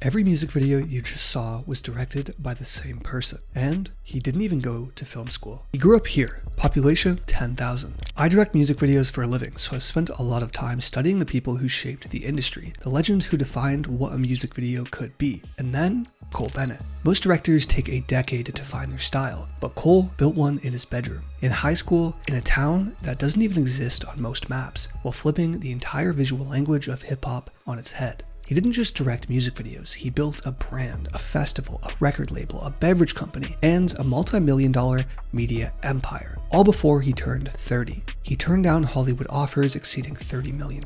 Every music video you just saw was directed by the same person, and he didn't even go to film school. He grew up here, population 10,000. I direct music videos for a living, so I've spent a lot of time studying the people who shaped the industry, the legends who defined what a music video could be, and then Cole Bennett. Most directors take a decade to find their style, but Cole built one in his bedroom, in high school, in a town that doesn't even exist on most maps, while flipping the entire visual language of hip-hop on its head. He didn't just direct music videos, he built a brand, a festival, a record label, a beverage company, and a multi-million-dollar media empire, all before he turned 30. He turned down Hollywood offers exceeding $30 million,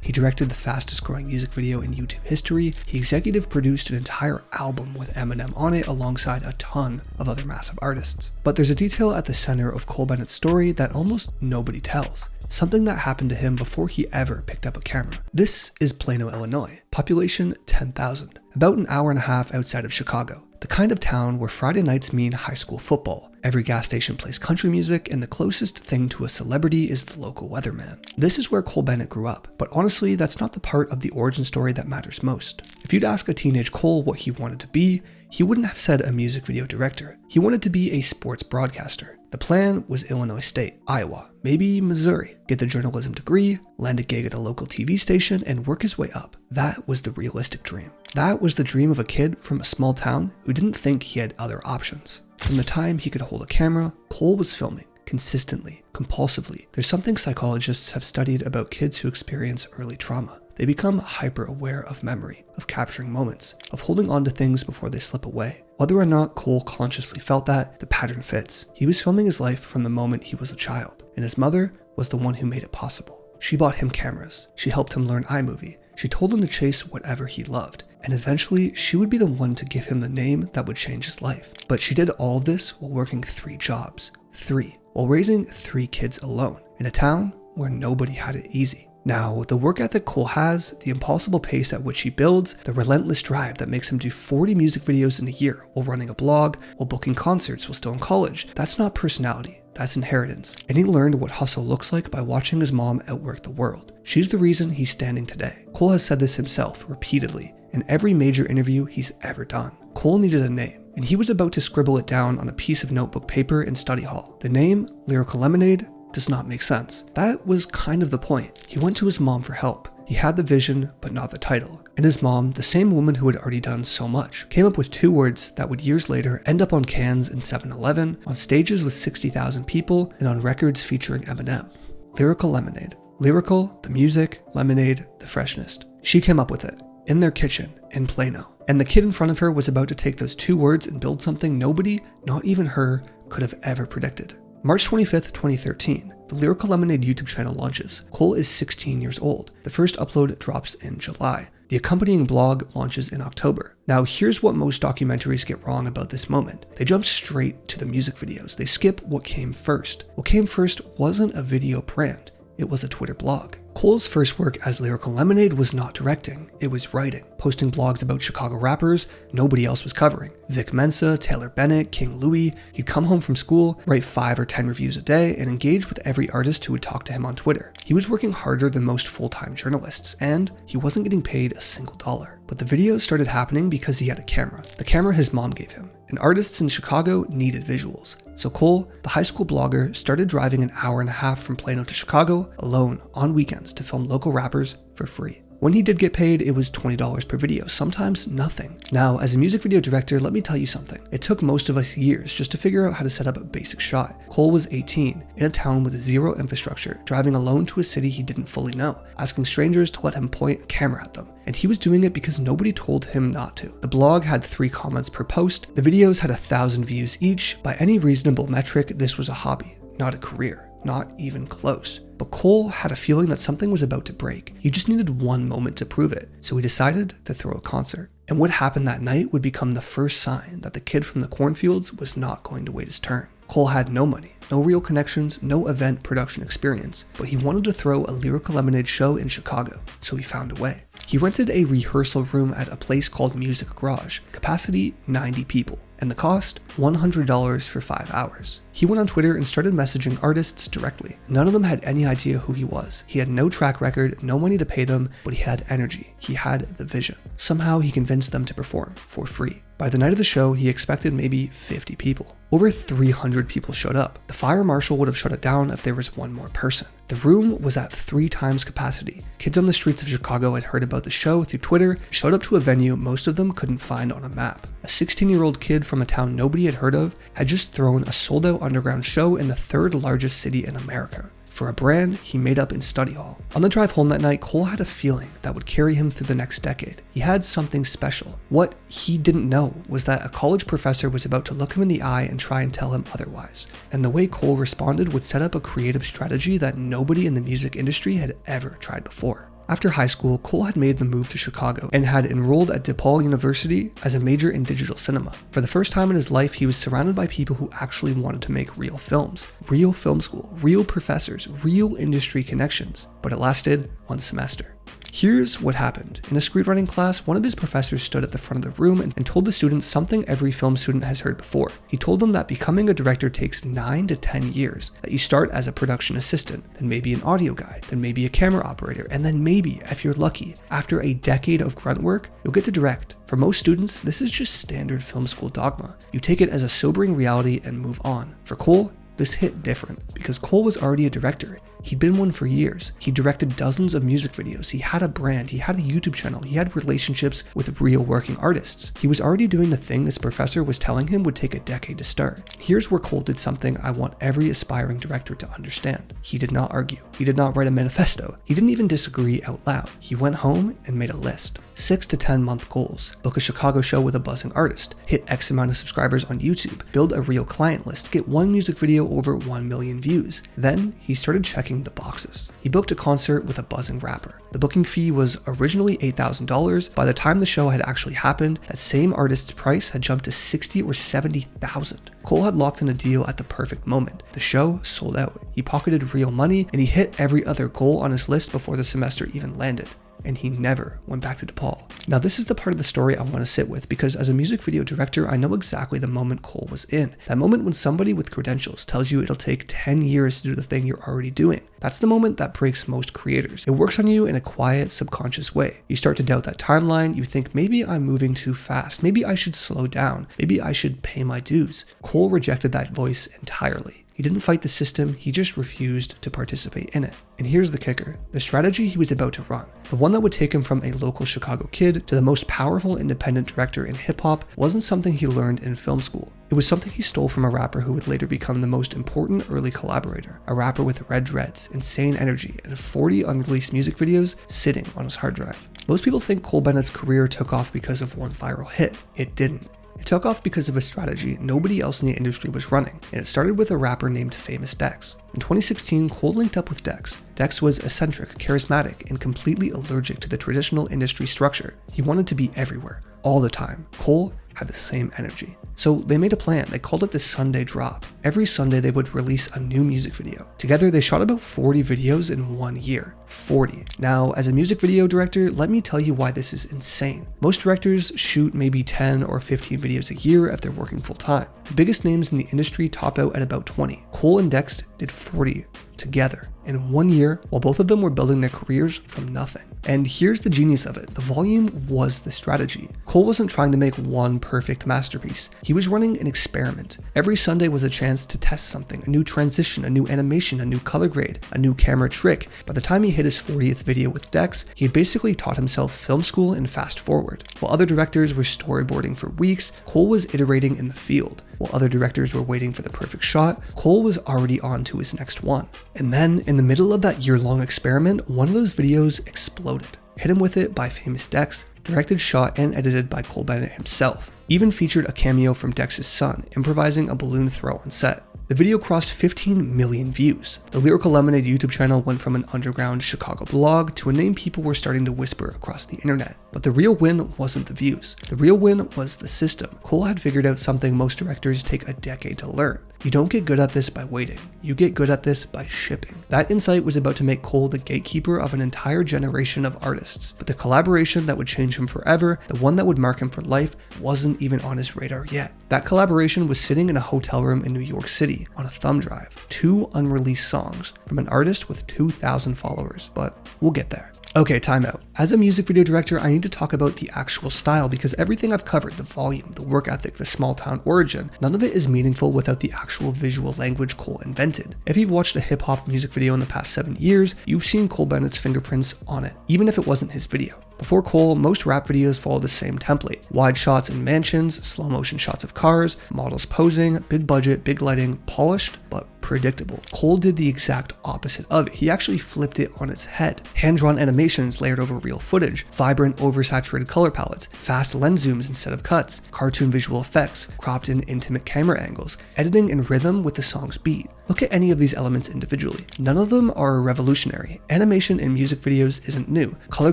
he directed the fastest growing music video in YouTube history, he executive produced an entire album with Eminem on it alongside a ton of other massive artists. But there's a detail at the center of Cole Bennett's story that almost nobody tells. Something that happened to him before he ever picked up a camera. This is Plano, Illinois, population 10,000, about an hour and a half outside of Chicago. The kind of town where Friday nights mean high school football. Every gas station plays country music, and the closest thing to a celebrity is the local weatherman. This is where Cole Bennett grew up, but honestly, that's not the part of the origin story that matters most. If you'd ask a teenage Cole what he wanted to be, he wouldn't have said a music video director. He wanted to be a sports broadcaster. The plan was Illinois State, Iowa, maybe Missouri, get the journalism degree, land a gig at a local TV station, and work his way up. That was the realistic dream. That was the dream of a kid from a small town who didn't think he had other options. From the time he could hold a camera, Cole was filming, consistently, compulsively. There's something psychologists have studied about kids who experience early trauma. They become hyper-aware of memory, of capturing moments, of holding on to things before they slip away. Whether or not Cole consciously felt that, the pattern fits. He was filming his life from the moment he was a child, and his mother was the one who made it possible. She bought him cameras, she helped him learn iMovie, she told him to chase whatever he loved, and eventually she would be the one to give him the name that would change his life. But she did all of this while working 3 jobs. 3. While raising 3 kids alone, in a town where nobody had it easy. Now, the work ethic Cole has, the impossible pace at which he builds, the relentless drive that makes him do 40 music videos in a year while running a blog, while booking concerts while still in college, that's not personality, that's inheritance. And he learned what hustle looks like by watching his mom outwork the world. She's the reason he's standing today. Cole has said this himself repeatedly in every major interview he's ever done. Cole needed a name, and he was about to scribble it down on a piece of notebook paper in study hall. The name, Lyrical Lemonade, does not make sense. That was kind of the point. He went to his mom for help. He had the vision, but not the title. And his mom, the same woman who had already done so much, came up with 2 words that would years later end up on cans in 7-Eleven, on stages with 60,000 people, and on records featuring Eminem. Lyrical Lemonade. Lyrical, the music, lemonade, the freshness. She came up with it, in their kitchen, in Plano. And the kid in front of her was about to take those 2 words and build something nobody, not even her, could have ever predicted. March 25th, 2013, the Lyrical Lemonade YouTube channel launches. Cole is 16 years old. The first upload drops in July. The accompanying blog launches in October. Now, here's what most documentaries get wrong about this moment. They jump straight to the music videos. They skip what came first. What came first wasn't a video brand. It was a Twitter blog. Cole's first work as Lyrical Lemonade was not directing, it was writing, posting blogs about Chicago rappers nobody else was covering. Vic Mensa, Taylor Bennett, King Louie. He'd come home from school, write 5 or 10 reviews a day, and engage with every artist who would talk to him on Twitter. He was working harder than most full-time journalists, and he wasn't getting paid a single dollar. But the videos started happening because he had a camera. The camera his mom gave him. And artists in Chicago needed visuals. So Cole, the high school blogger, started driving an hour and a half from Plano to Chicago alone on weekends to film local rappers for free. When he did get paid, it was $20 per video, sometimes nothing. Now, as a music video director, let me tell you something. It took most of us years just to figure out how to set up a basic shot. Cole was 18, in a town with 0 infrastructure, driving alone to a city he didn't fully know, asking strangers to let him point a camera at them. And he was doing it because nobody told him not to. The blog had 3 comments per post. The videos had 1,000 views each. By any reasonable metric, this was a hobby, not a career. Not even close. But Cole had a feeling that something was about to break. He just needed one moment to prove it, so he decided to throw a concert. And what happened that night would become the first sign that the kid from the cornfields was not going to wait his turn. Cole had no money, no real connections, no event production experience, but he wanted to throw a Lyrical Lemonade show in Chicago, so he found a way. He rented a rehearsal room at a place called Music Garage, capacity 90 people. And the cost? $100 for 5 hours. He went on Twitter and started messaging artists directly. None of them had any idea who he was. He had no track record, no money to pay them, but he had energy. He had the vision. Somehow he convinced them to perform for free. By the night of the show, he expected maybe 50 people. Over 300 people showed up. The fire marshal would have shut it down if there was one more person. The room was at 3 times capacity. Kids on the streets of Chicago had heard about the show through Twitter, showed up to a venue most of them couldn't find on a map. A 16-year-old kid from a town nobody had heard of had just thrown a sold-out underground show in the 3rd largest city in America, for a brand he made up in study hall. On the drive home that night, Cole had a feeling that would carry him through the next decade. He had something special. What he didn't know was that a college professor was about to look him in the eye and try and tell him otherwise. And the way Cole responded would set up a creative strategy that nobody in the music industry had ever tried before. After high school, Cole had made the move to Chicago and had enrolled at DePaul University as a major in digital cinema. For the first time in his life, he was surrounded by people who actually wanted to make real films. Real film school, real professors, real industry connections. But it lasted 1 semester. Here's what happened. In a screenwriting class, one of his professors stood at the front of the room and told the students something every film student has heard before. He told them that becoming a director takes 9 to 10 years, that you start as a production assistant, then maybe an audio guy, then maybe a camera operator, and then maybe, if you're lucky, after a decade of grunt work, you'll get to direct. For most students, this is just standard film school dogma. You take it as a sobering reality and move on. For Cole, this hit different, because Cole was already a director. He'd been one for years. He directed dozens of music videos. He had a brand. He had a YouTube channel. He had relationships with real working artists. He was already doing the thing this professor was telling him would take a decade to start. Here's where Cole did something I want every aspiring director to understand. He did not argue. He did not write a manifesto. He didn't even disagree out loud. He went home and made a list. 6 to 10 month goals. Book a Chicago show with a buzzing artist. Hit X amount of subscribers on YouTube. Build a real client list. Get one music video over 1 million views. Then he started checking the boxes. He booked a concert with a buzzing rapper. The booking fee was originally $8,000. By the time the show had actually happened, that same artist's price had jumped to $60,000 or $70,000. Cole had locked in a deal at the perfect moment. The show sold out. He pocketed real money, and he hit every other goal on his list before the semester even landed. And he never went back to DePaul. Now this is the part of the story I want to sit with, because as a music video director, I know exactly the moment Cole was in. That moment when somebody with credentials tells you it'll take 10 years to do the thing you're already doing. That's the moment that breaks most creators. It works on you in a quiet, subconscious way. You start to doubt that timeline. You think, maybe I'm moving too fast. Maybe I should slow down. Maybe I should pay my dues. Cole rejected that voice entirely. He didn't fight the system, he just refused to participate in it. And here's the kicker. The strategy he was about to run, the one that would take him from a local Chicago kid to the most powerful independent director in hip-hop, wasn't something he learned in film school. It was something he stole from a rapper who would later become the most important early collaborator. A rapper with red dreads, insane energy, and 40 unreleased music videos sitting on his hard drive. Most people think Cole Bennett's career took off because of one viral hit. It didn't. It took off because of a strategy nobody else in the industry was running, and it started with a rapper named Famous Dex. In 2016, Cole linked up with Dex. Dex was eccentric, charismatic, and completely allergic to the traditional industry structure. He wanted to be everywhere, all the time. Cole had the same energy. So they made a plan. They called it the Sunday Drop. Every Sunday they would release a new music video. Together they shot about 40 videos in 1 year. 40. Now, as a music video director, let me tell you why this is insane. Most directors shoot maybe 10 or 15 videos a year if they're working full time. The biggest names in the industry top out at about 20. Cole and Dex did 40 together in 1 year, while both of them were building their careers from nothing. And here's the genius of it. The volume was the strategy. Cole wasn't trying to make one perfect masterpiece. He was running an experiment. Every Sunday was a chance to test something, a new transition, a new animation, a new color grade, a new camera trick. By the time he hit his 40th video with Dex, he had basically taught himself film school and fast forward. While other directors were storyboarding for weeks, Cole was iterating in the field. While other directors were waiting for the perfect shot, Cole was already on to his next one. And then, in the middle of that year-long experiment, one of those videos exploded. Hit Him With It by Famous Dex, directed, shot, and edited by Cole Bennett himself. Even featured a cameo from Dex's son, improvising a balloon throw on set. The video crossed 15 million views. The Lyrical Lemonade YouTube channel went from an underground Chicago blog to a name people were starting to whisper across the internet. But the real win wasn't the views. The real win was the system. Cole had figured out something most directors take a decade to learn. You don't get good at this by waiting. You get good at this by shipping. That insight was about to make Cole the gatekeeper of an entire generation of artists, but the collaboration that would change him forever, the one that would mark him for life, wasn't even on his radar yet. That collaboration was sitting in a hotel room in New York City on a thumb drive. 2 unreleased songs from an artist with 2,000 followers, but we'll get there. Okay, time out. As a music video director, I need to talk about the actual style because everything I've covered, the volume, the work ethic, the small town origin, none of it is meaningful without the actual visual language Cole invented. If you've watched a hip hop music video in the past 7 years, you've seen Cole Bennett's fingerprints on it, even if it wasn't his video. Before Cole, most rap videos followed the same template. Wide shots in mansions, slow motion shots of cars, models posing, big budget, big lighting, polished, but predictable. Cole did the exact opposite of it. He actually flipped it on its head. Hand-drawn animations layered over real footage, vibrant, oversaturated color palettes, fast lens zooms instead of cuts, cartoon visual effects, cropped in intimate camera angles, editing in rhythm with the song's beat. Look at any of these elements individually. None of them are revolutionary. Animation in music videos isn't new. Color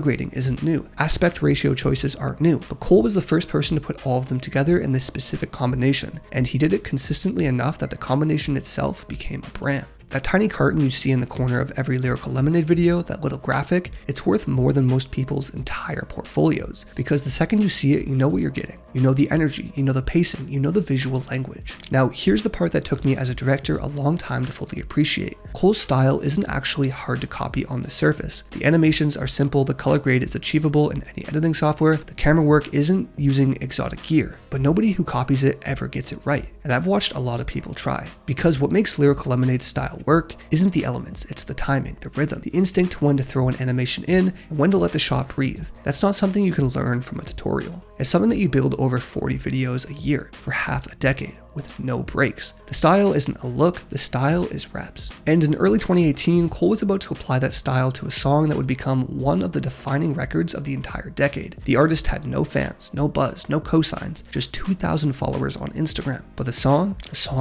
grading isn't new. Aspect ratio choices aren't new. But Cole was the first person to put all of them together in this specific combination, and he did it consistently enough that the combination itself became a brand. That tiny carton you see in the corner of every Lyrical Lemonade video, that little graphic, it's worth more than most people's entire portfolios. Because the second you see it, you know what you're getting. You know the energy, you know the pacing, you know the visual language. Now, here's the part that took me as a director a long time to fully appreciate. Cole's style isn't actually hard to copy on the surface. The animations are simple, the color grade is achievable in any editing software, the camera work isn't using exotic gear, but nobody who copies it ever gets it right. And I've watched a lot of people try. Because what makes Lyrical Lemonade's style work isn't the elements, it's the timing, the rhythm, the instinct to when to throw an animation in and when to let the shot breathe. That's not something you can learn from a tutorial. It's something that you build over 40 videos a year for half a decade with no breaks. The style isn't a look, the style is reps. And in early 2018, Cole was about to apply that style to a song that would become one of the defining records of the entire decade. The artist had no fans, no buzz, no cosigns, just 2,000 followers on Instagram. But the song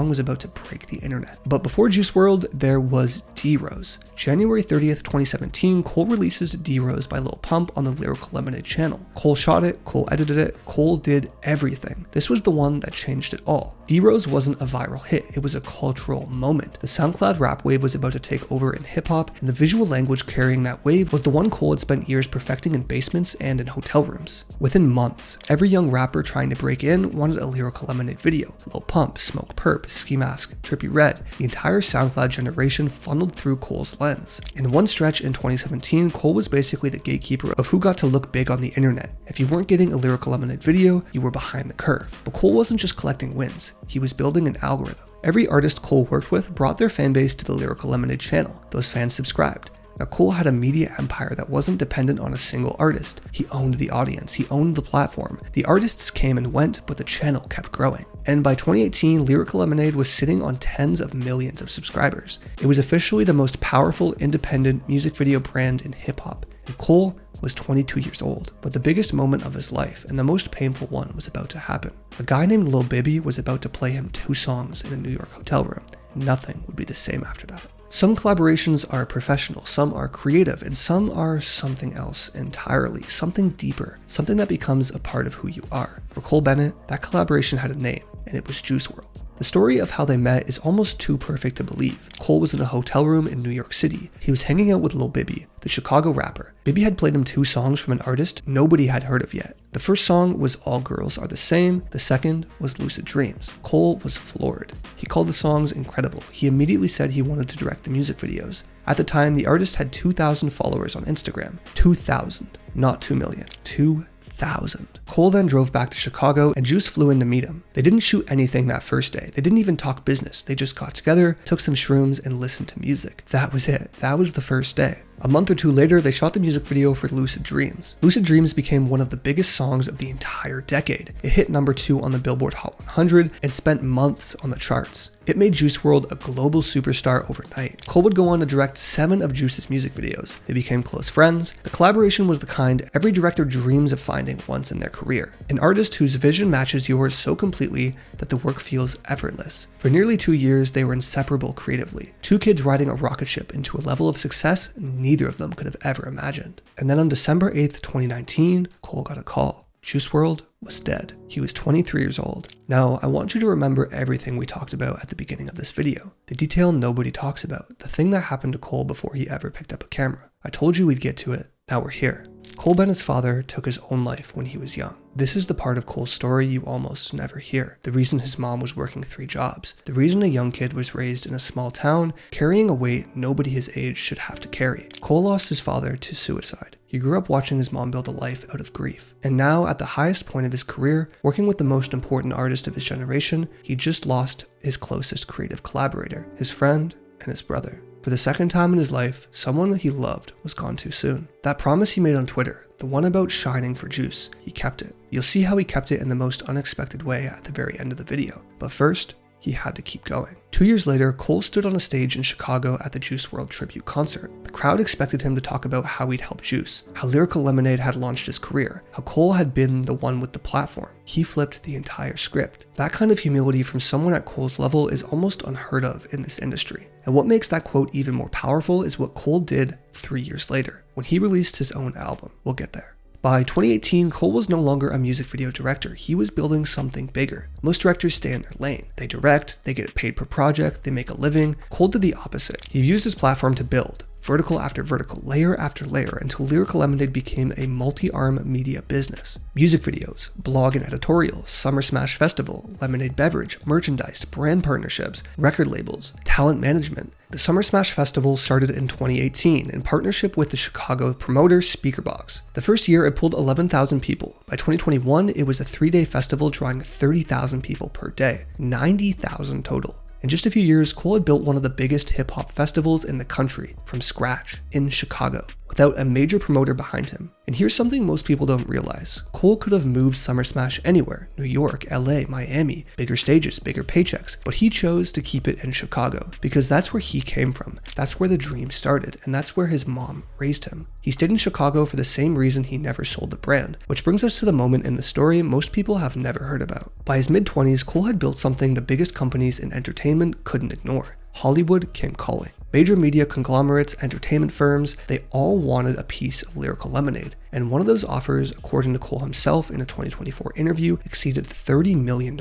was about to break the internet. But before Juice WRLD, there was D-Rose. January 30th, 2017, Cole releases D-Rose by Lil Pump on the Lyrical Lemonade channel. Cole shot it, Cole edited it, Cole did everything. This was the one that changed it all. D-Rose wasn't a viral hit, it was a cultural moment. The SoundCloud rap wave was about to take over in hip-hop, and the visual language carrying that wave was the one Cole had spent years perfecting in basements and in hotel rooms. Within months, every young rapper trying to break in wanted a Lyrical Lemonade video. Lil Pump, Smoke Perp, Ski Mask, Trippie Redd, the entire SoundCloud generation funneled through Cole's lens. In one stretch in 2017, Cole was basically the gatekeeper of who got to look big on the internet. If you weren't getting a Lyrical Lemonade video, you were behind the curve. But Cole wasn't just collecting wins, he was building an algorithm. Every artist Cole worked with brought their fanbase to the Lyrical Lemonade channel. Those fans subscribed. Now, Cole had a media empire that wasn't dependent on a single artist. He owned the audience, he owned the platform. The artists came and went, but the channel kept growing. And by 2018, Lyrical Lemonade was sitting on tens of millions of subscribers. It was officially the most powerful independent music video brand in hip-hop. And Cole was 22 years old, but the biggest moment of his life and the most painful one was about to happen. A guy named Lil Bibby was about to play him 2 songs in a New York hotel room. Nothing would be the same after that. Some collaborations are professional, some are creative, and some are something else entirely, something deeper, something that becomes a part of who you are. For Cole Bennett, that collaboration had a name, and it was Juice WRLD. The story of how they met is almost too perfect to believe. Cole was in a hotel room in New York City. He was hanging out with Lil Bibby, the Chicago rapper. Bibby had played him 2 songs from an artist nobody had heard of yet. The first song was All Girls Are the Same, the second was Lucid Dreams. Cole was floored. He called the songs incredible. He immediately said he wanted to direct the music videos. At the time, the artist had 2,000 followers on Instagram. 2,000, not 2 million. 2,000. Cole then drove back to Chicago and Juice flew in to meet him. They didn't shoot anything that first day. They didn't even talk business. They just got together, took some shrooms, and listened to music. That was it. That was the first day. A month or 2 later, they shot the music video for Lucid Dreams. Lucid Dreams became one of the biggest songs of the entire decade. It hit number 2 on the Billboard Hot 100 and spent months on the charts. It made Juice WRLD a global superstar overnight. Cole would go on to direct 7 of Juice's music videos. They became close friends. The collaboration was the kind every director dreams of finding once in their career. An artist whose vision matches yours so completely that the work feels effortless. For nearly 2 years, they were inseparable creatively. 2 kids riding a rocket ship into a level of success neither of them could have ever imagined. And then on December 8th, 2019, Cole got a call. Juice WRLD was dead. He was 23 years old. Now, I want you to remember everything we talked about at the beginning of this video. The detail nobody talks about, the thing that happened to Cole before he ever picked up a camera. I told you we'd get to it. Now we're here. Cole Bennett's father took his own life when he was young. This is the part of Cole's story you almost never hear. The reason his mom was working 3 jobs. The reason a young kid was raised in a small town, carrying a weight nobody his age should have to carry. Cole lost his father to suicide. He grew up watching his mom build a life out of grief. And now, at the highest point of his career, working with the most important artist of his generation, he just lost his closest creative collaborator, his friend, and his brother. For the second time in his life, someone he loved was gone too soon. That promise he made on Twitter, the one about shining for juice, he kept it. You'll see how he kept it in the most unexpected way at the very end of the video. But first, he had to keep going. 2 years later, Cole stood on a stage in Chicago at the Juice WRLD tribute concert. The crowd expected him to talk about how he'd helped Juice, how Lyrical Lemonade had launched his career, how Cole had been the one with the platform. He flipped the entire script. That kind of humility from someone at Cole's level is almost unheard of in this industry. And what makes that quote even more powerful is what Cole did 3 years later, when he released his own album. We'll get there. By 2018, Cole was no longer a music video director. He was building something bigger. Most directors stay in their lane. They direct, they get paid per project, they make a living. Cole did the opposite. He used his platform to build, vertical after vertical, layer after layer, until Lyrical Lemonade became a multi-arm media business. Music videos, blog and editorials, Summer Smash Festival, Lemonade beverage, merchandise, brand partnerships, record labels, talent management. The Summer Smash Festival started in 2018 in partnership with the Chicago promoter Speakerbox. The first year it pulled 11,000 people. By 2021, it was a 3-day festival drawing 30,000 people per day, 90,000 total. In just a few years, Cole had built one of the biggest hip-hop festivals in the country from scratch in Chicago, without a major promoter behind him. And here's something most people don't realize. Cole could have moved Summer Smash anywhere, New York, LA, Miami, bigger stages, bigger paychecks, but he chose to keep it in Chicago because that's where he came from, that's where the dream started, and that's where his mom raised him. He stayed in Chicago for the same reason he never sold the brand, which brings us to the moment in the story most people have never heard about. By his mid-20s, Cole had built something the biggest companies in entertainment couldn't ignore. Hollywood came calling. Major media conglomerates, entertainment firms, they all wanted a piece of Lyrical Lemonade. And one of those offers, according to Cole himself in a 2024 interview, exceeded $30 million.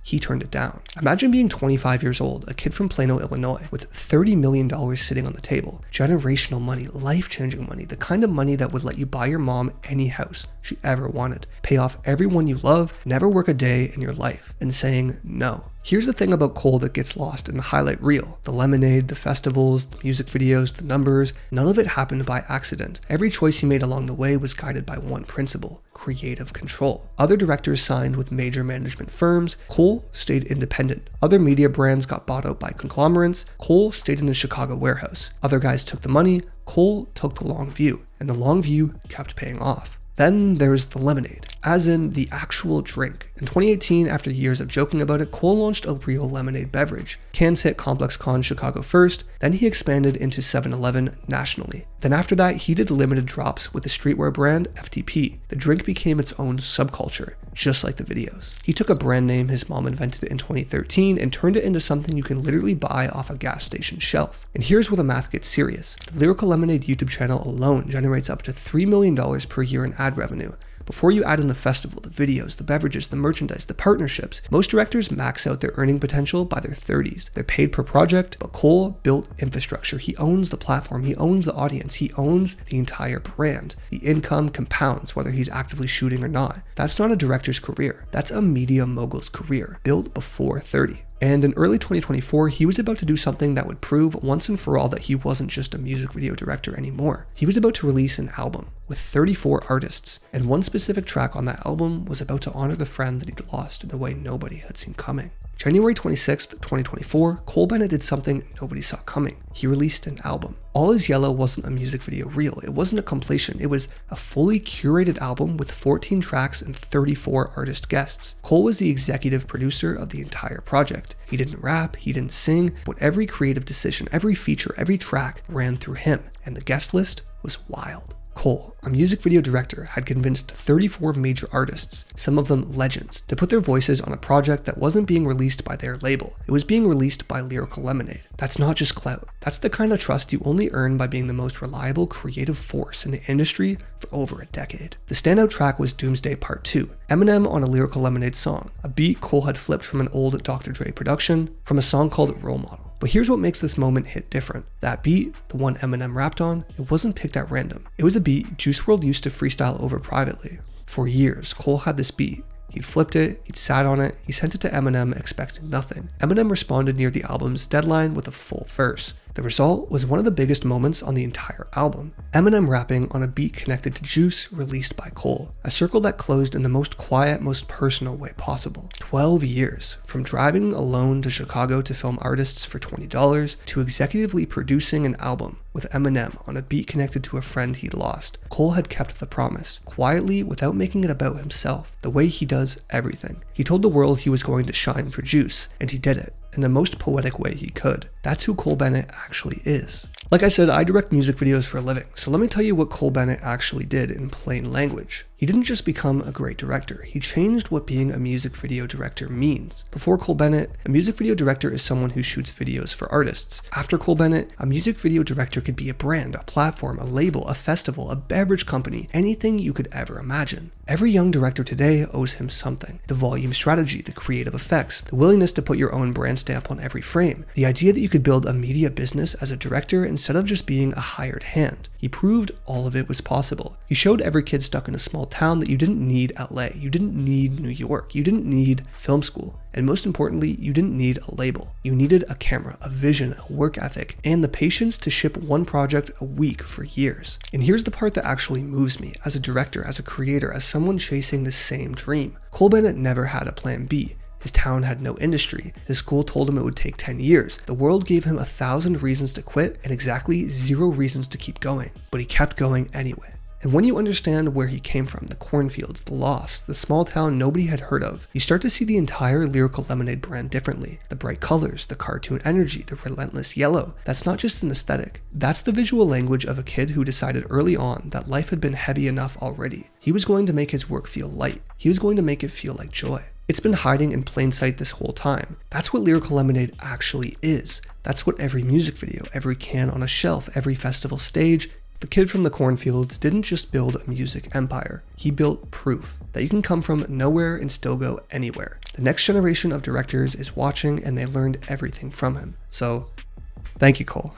He turned it down. Imagine being 25 years old, a kid from Plano, Illinois, with $30 million sitting on the table. Generational money, life-changing money, the kind of money that would let you buy your mom any house she ever wanted, pay off everyone you love, never work a day in your life, and saying no. Here's the thing about Cole that gets lost in the highlight reel. The lemonade, the festivals, the music videos, the numbers, none of it happened by accident. Every choice he made along the way was guided by one principle: creative control. Other directors signed with major management firms. Cole stayed independent. Other media brands got bought out by conglomerates. Cole stayed in the Chicago warehouse. Other guys took the money. Cole took the long view, and the long view kept paying off. Then there's the lemonade, as in the actual drink. In 2018, after years of joking about it, Cole launched a real lemonade beverage. Cans hit Complex Con Chicago first, then he expanded into 7-Eleven nationally. Then after that, he did limited drops with the streetwear brand FTP. The drink became its own subculture, just like the videos. He took a brand name his mom invented in 2013 and turned it into something you can literally buy off a gas station shelf. And here's where the math gets serious. The Lyrical Lemonade YouTube channel alone generates up to $3 million per year in ad revenue. Before you add in the festival, the videos, the beverages, the merchandise, the partnerships, most directors max out their earning potential by their 30s. They're paid per project, but Cole built infrastructure. He owns the platform, he owns the audience, he owns the entire brand. The income compounds whether he's actively shooting or not. That's not a director's career. That's a media mogul's career, built before 30. And in early 2024, he was about to do something that would prove once and for all that he wasn't just a music video director anymore. He was about to release an album with 34 artists, and one specific track on that album was about to honor the friend that he'd lost in a way nobody had seen coming. January 26th, 2024, Cole Bennett did something nobody saw coming. He released an album. All Is Yellow wasn't a music video reel. It wasn't a compilation. It was a fully curated album with 14 tracks and 34 artist guests. Cole was the executive producer of the entire project. He didn't rap, he didn't sing, but every creative decision, every feature, every track ran through him, and the guest list was wild. Cole, a music video director, had convinced 34 major artists, some of them legends, to put their voices on a project that wasn't being released by their label. It was being released by Lyrical Lemonade. That's not just clout. That's the kind of trust you only earn by being the most reliable creative force in the industry for over a decade. The standout track was Doomsday Part 2, Eminem on a Lyrical Lemonade song, a beat Cole had flipped from an old Dr. Dre production, from a song called Role Model. But here's what makes this moment hit different. That beat, the one Eminem rapped on, it wasn't picked at random. It was a beat Juice WRLD used to freestyle over privately. For years, Cole had this beat. He'd flipped it, he'd sat on it, he sent it to Eminem expecting nothing. Eminem responded near the album's deadline with a full verse. The result was one of the biggest moments on the entire album. Eminem rapping on a beat connected to Juice released by Cole. A circle that closed in the most quiet, most personal way possible. 12 years, from driving alone to Chicago to film artists for $20 to executively producing an album with Eminem on a beat connected to a friend he'd lost. Cole had kept the promise, quietly without making it about himself, the way he does everything. He told the world he was going to shine for Juice, and he did it, in the most poetic way he could. That's who Cole Bennett actually is. Like I said, I direct music videos for a living, so let me tell you what Cole Bennett actually did in plain language. He didn't just become a great director, he changed what being a music video director means. Before Cole Bennett, a music video director is someone who shoots videos for artists. After Cole Bennett, a music video director could be a brand, a platform, a label, a festival, a beverage company, anything you could ever imagine. Every young director today owes him something. The volume strategy, the creative effects, the willingness to put your own brand stamp on every frame, the idea that you could build a media business as a director instead of just being a hired hand. He proved all of it was possible. He showed every kid stuck in a small town that you didn't need LA, you didn't need New York, you didn't need film school, and most importantly, you didn't need a label. You needed a camera, a vision, a work ethic, and the patience to ship one project a week for years. And here's the part that actually moves me as a director, as a creator, as someone chasing the same dream. Cole Bennett never had a plan B. His town had no industry. His school told him it would take 10 years. The world gave him 1,000 reasons to quit and exactly 0 reasons to keep going. But he kept going anyway. And when you understand where he came from, the cornfields, the loss, the small town nobody had heard of, you start to see the entire Lyrical Lemonade brand differently. The bright colors, the cartoon energy, the relentless yellow. That's not just an aesthetic. That's the visual language of a kid who decided early on that life had been heavy enough already. He was going to make his work feel light. He was going to make it feel like joy. It's been hiding in plain sight this whole time. That's what Lyrical Lemonade actually is. That's what every music video, every can on a shelf, every festival stage. The kid from the cornfields didn't just build a music empire. He built proof that you can come from nowhere and still go anywhere. The next generation of directors is watching and they learned everything from him. So, thank you, Cole.